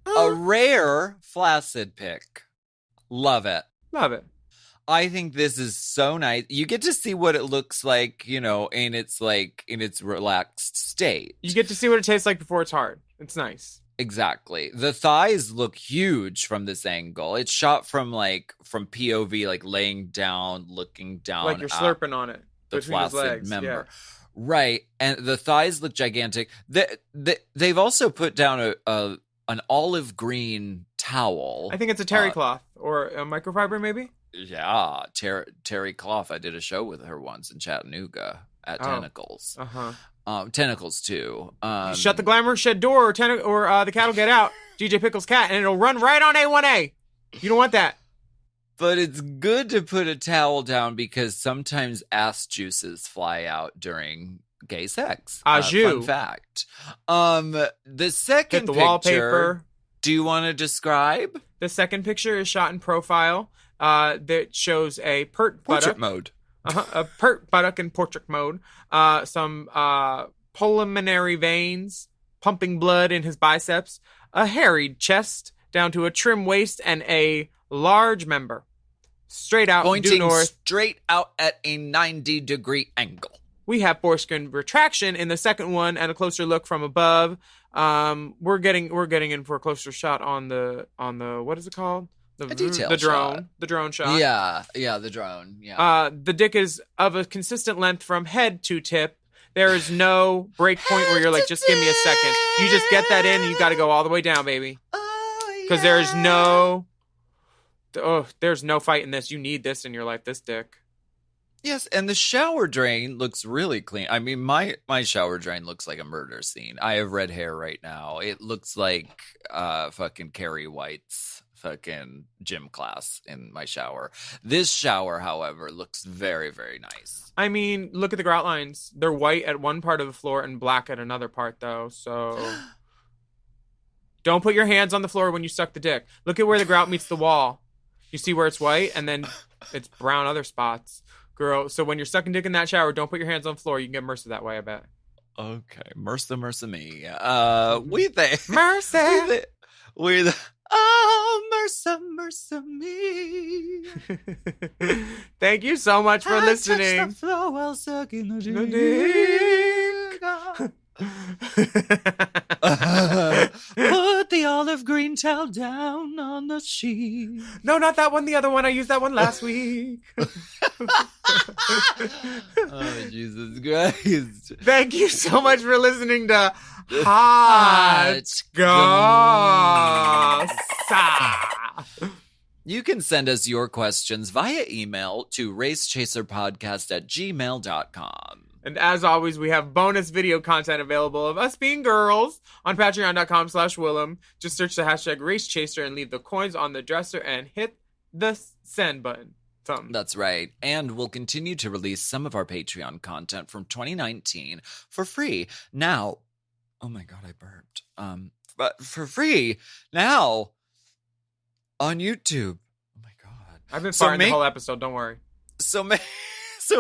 a rare flaccid pic. Love it. Love it. I think this is so nice. You get to see what it looks like, you know, in its relaxed state. You get to see what it tastes like before it's hard. It's nice. Exactly. The thighs look huge from this angle. It's shot from POV, like laying down, looking down. Like you're slurping on it. The flaccid legs, member. Yeah. Right. And the thighs look gigantic. They've also put down an olive green towel. I think it's a terry cloth or a microfiber, maybe. Yeah, Terry Cloth. I did a show with her once in Chattanooga at Tentacles. Tentacles too. Shut the glamour shed door, or the cat will get out. DJ Pickle's cat, and it'll run right on A1A. You don't want that. But it's good to put a towel down because sometimes ass juices fly out during gay sex. Fun fact. The second Hit the picture, wallpaper. Do you want to describe? The second picture is shot in profile. That shows a pert portrait buttock. Mode. A pert buttock in portrait mode. Some pulmonary veins pumping blood in his biceps. A harried chest down to a trim waist and a large member. Straight out pointing due north. Straight out at a 90-degree angle. We have foreskin retraction in the second one and a closer look from above. We're getting in for a closer shot on the what is it called? A detail the drone, shot. the drone shot. Yeah, the drone. Yeah. The dick is of a consistent length from head to tip. There is no break point where you're like, just give me a second. You just get that in, and you got to go all the way down, baby. Because there's no fight in this. You need this in your life. This dick. Yes, and the shower drain looks really clean. I mean, my shower drain looks like a murder scene. I have red hair right now. It looks like fucking Carrie White's fucking gym class in my shower. This shower, however, looks very, very nice. I mean, look at the grout lines. They're white at one part of the floor and black at another part, though. So don't put your hands on the floor when you suck the dick. Look at where the grout meets the wall. You see where it's white, and then it's brown other spots. Girl, so when you're sucking dick in that shower, don't put your hands on the floor. You can get MRSA that way, I bet. Okay, MRSA me. We think MRSA. MRSA me. Thank you so much for listening. Touch the floor while sucking the dick. Put the olive green towel down on the sheet. No, not that one. The other one. I used that one last week. Oh, Jesus Christ. Thank you so much for listening to Hot Goss. You can send us your questions via email to racechaserpodcast@gmail.com. And as always, we have bonus video content available of us being girls on patreon.com/Willam. Just search the hashtag RaceChaser and leave the coins on the dresser and hit the send button. Something. That's right. And we'll continue to release some of our Patreon content from 2019 for free. Now, oh my God, I burped. But for free now on YouTube. Oh my God. I've been farting the whole episode. Don't worry. So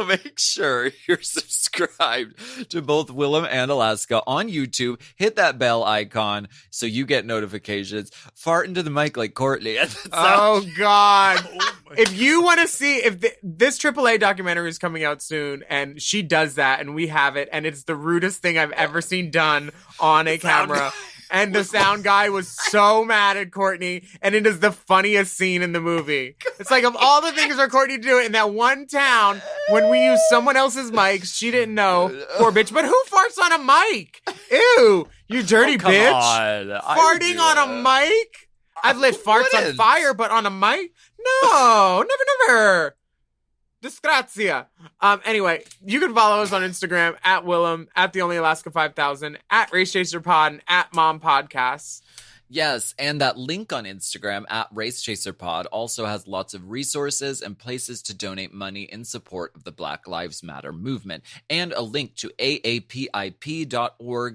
make sure you're subscribed to both Willam and Alaska on YouTube. Hit that bell icon so you get notifications. Fart into the mic like Courtney. Oh, God. If you want to see, this AAA documentary is coming out soon, and she does that, and we have it, and it's the rudest thing I've ever seen done on a camera. And the sound guy was so mad at Courtney, and it is the funniest scene in the movie. It's like, of all the things for Courtney to do in that one town, when we used someone else's mics, she didn't know. Poor bitch. But who farts on a mic? Ew, you dirty bitch. Farting on a mic? I've lit farts on fire, but on a mic? No, never. Disgrazia. Anyway, you can follow us on Instagram at Willam, at the Only Alaska 5000, at Race Chaser Pod, and at Mom Podcasts. Yes, and that link on Instagram at Race Chaser Pod also has lots of resources and places to donate money in support of the Black Lives Matter movement, and a link to aapip.org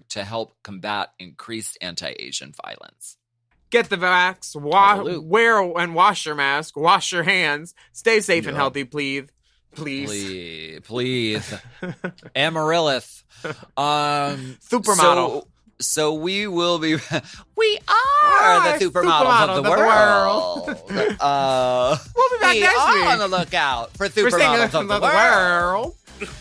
to help combat increased anti-Asian violence. Get the vax, wear and wash your mask, wash your hands, stay safe and healthy, please. Please. Amaryllis. Supermodel. So we will be... We are the supermodels of the world. We'll be back next week. On the lookout for supermodels of the world.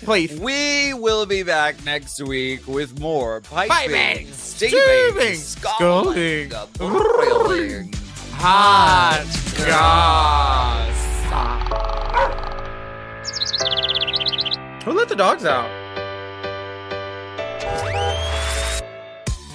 Please. We will be back next week with more piping, steaming, scalding, boiling, Hot Goss. Who let the dogs out?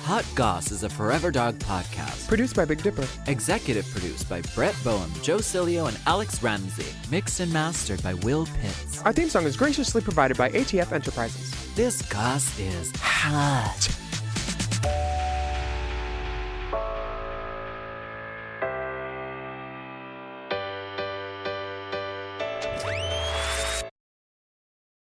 Hot Goss is a Forever Dog podcast. Produced by Big Dipper. Executive produced by Brett Boehm, Joe Cilio, and Alex Ramsey. Mixed and mastered by Will Pitts. Our theme song is graciously provided by ATF Enterprises. This Goss is hot.